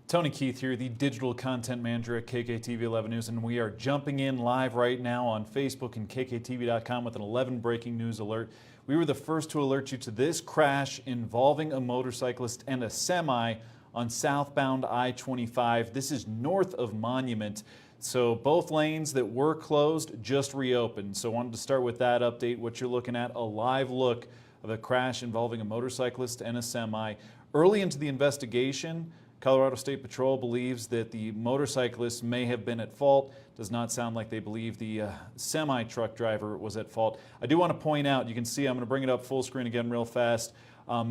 Tony Keith here, the digital content manager at KKTV 11 News, and we are jumping in live right now on Facebook and KKTV.com with an 11 breaking news alert. We were the first to alert you to this crash involving a motorcyclist and a semi on southbound I-25. This is north of Monument. So both lanes that were closed just reopened. So I wanted to start with that update. What you're looking at, a live look of a crash involving a motorcyclist and a semi. Early into the investigation, Colorado State Patrol believes that the motorcyclist may have been at fault. Does not sound like they believe the semi-truck driver was at fault. I do want to point out, you can see, I'm going to bring it up full screen again real fast.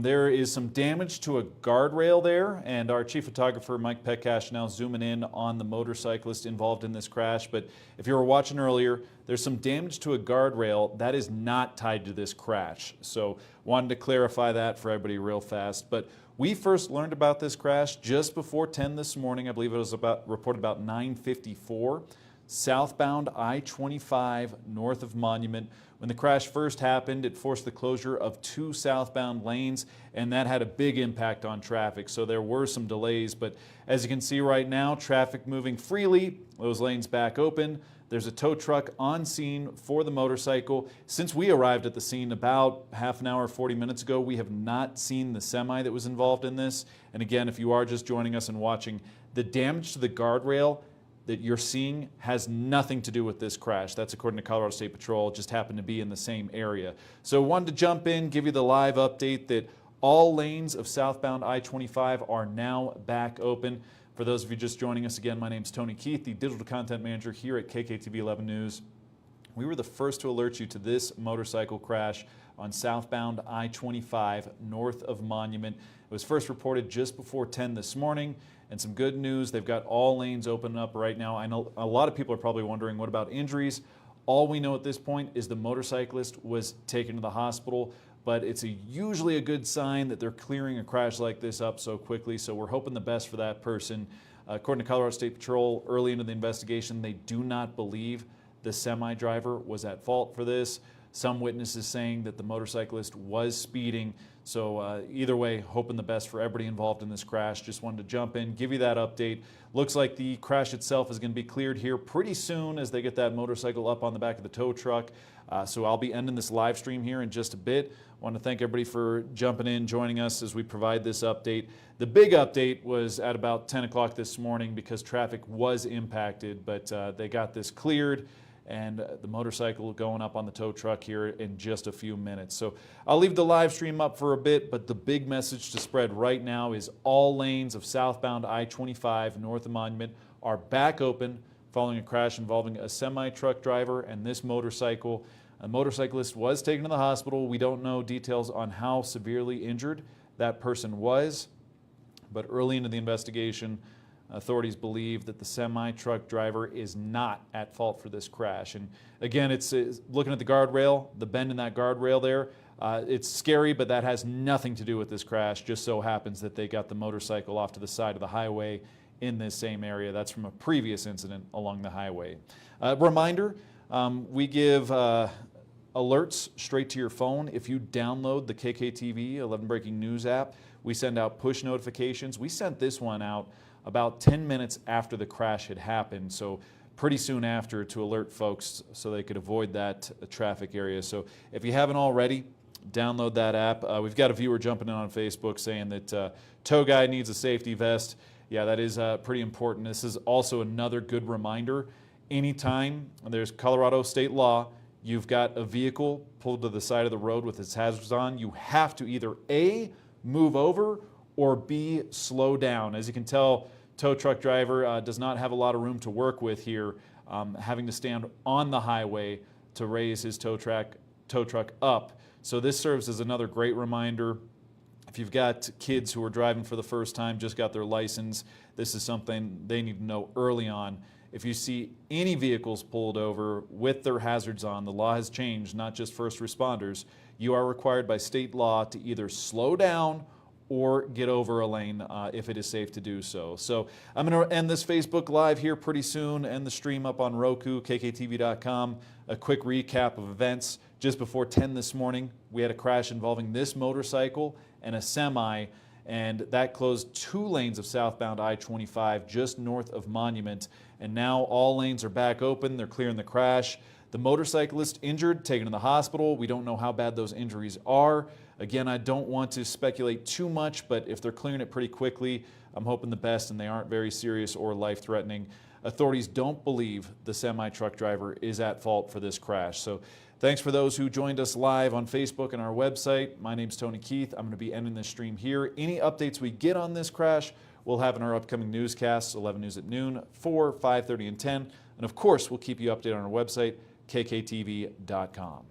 There is some damage to a guardrail there, and our chief photographer, Mike Petcash, now zooming in on the motorcyclist involved in this crash. But if you were watching earlier, there's some damage to a guardrail that is not tied to this crash. So wanted to clarify that for everybody real fast. But we first learned about this crash just before 10 this morning. I believe it was reported about 9:54. Southbound I-25 north of Monument. When the crash first happened, it forced the closure of 2 southbound lanes, and that had a big impact on traffic. So there were some delays, but as you can see right now, traffic moving freely, those lanes back open. There's a tow truck on scene for the motorcycle. Since we arrived at the scene about half an hour, 40 minutes ago, we have not seen the semi that was involved in this. And again, if you are just joining us and watching, the damage to the guardrail that you're seeing has nothing to do with this crash. That's according to Colorado State Patrol. It just happened to be in the same area. So wanted to jump in, give you the live update that all lanes of southbound I-25 are now back open. For those of you just joining us again, my name's Tony Keith, the digital content manager here at KKTV 11 News. We were the first to alert you to this motorcycle crash on southbound I-25 north of Monument. It was first reported just before 10 this morning. And some good news, they've got all lanes open up right now. I know a lot of people are probably wondering, what about injuries? All we know at this point is the motorcyclist was taken to the hospital, but it's usually a good sign that they're clearing a crash like this up so quickly, so we're hoping the best for that person. According to Colorado State Patrol, early into the investigation, they do not believe the semi-driver was at fault for this. Some witnesses saying that the motorcyclist was speeding. So either way, hoping the best for everybody involved in this crash. Just wanted to jump in, give you that update. Looks like the crash itself is going to be cleared here pretty soon as they get that motorcycle up on the back of the tow truck. So I'll be ending this live stream here in just a bit. I want to thank everybody for jumping in, joining us as we provide this update. The big update was at about 10 o'clock this morning because traffic was impacted, but they got this cleared, and the motorcycle going up on the tow truck here in just a few minutes. So I'll leave the live stream up for a bit, but the big message to spread right now is all lanes of southbound I-25 north of Monument are back open following a crash involving a semi-truck driver and this motorcycle. A motorcyclist was taken to the hospital. We don't know details on how severely injured that person was, but early into the investigation, authorities believe that the semi-truck driver is not at fault for this crash. And again, it's looking at the guardrail, the bend in that guardrail there. It's scary, but that has nothing to do with this crash. Just so happens that they got the motorcycle off to the side of the highway in this same area. That's from a previous incident along the highway. Reminder, we give alerts straight to your phone. If you download the KKTV 11 Breaking News app, we send out push notifications. We sent this one out about 10 minutes after the crash had happened, so pretty soon after, to alert folks so they could avoid that traffic area. So if you haven't already, download that app. We've got a viewer jumping in on Facebook saying that tow guy needs a safety vest. Yeah, that is pretty important. This is also another good reminder. Anytime there's Colorado state law, you've got a vehicle pulled to the side of the road with its hazards on, you have to either A, move over, or B, slow down. As you can tell, tow truck driver does not have a lot of room to work with here, having to stand on the highway to raise his tow truck up. So this serves as another great reminder. If you've got kids who are driving for the first time, just got their license, this is something they need to know early on. If you see any vehicles pulled over with their hazards on, the law has changed, not just first responders. You are required by state law to either slow down or get over a lane if it is safe to do so. So I'm going to end this Facebook Live here pretty soon, and the stream up on Roku, KKTV.com. A quick recap of events. Just before 10 this morning, we had a crash involving this motorcycle and a semi, and that closed 2 lanes of southbound I-25 just north of Monument. And now all lanes are back open. They're clearing the crash. The motorcyclist injured, taken to the hospital. We don't know how bad those injuries are. Again, I don't want to speculate too much, but if they're clearing it pretty quickly, I'm hoping the best and they aren't very serious or life-threatening. Authorities don't believe the semi-truck driver is at fault for this crash. So thanks for those who joined us live on Facebook and our website. My name's Tony Keith. I'm going to be ending this stream here. Any updates we get on this crash, we'll have in our upcoming newscasts, 11 News at noon, 4, 5:30, and 10. And of course, we'll keep you updated on our website, kktv.com.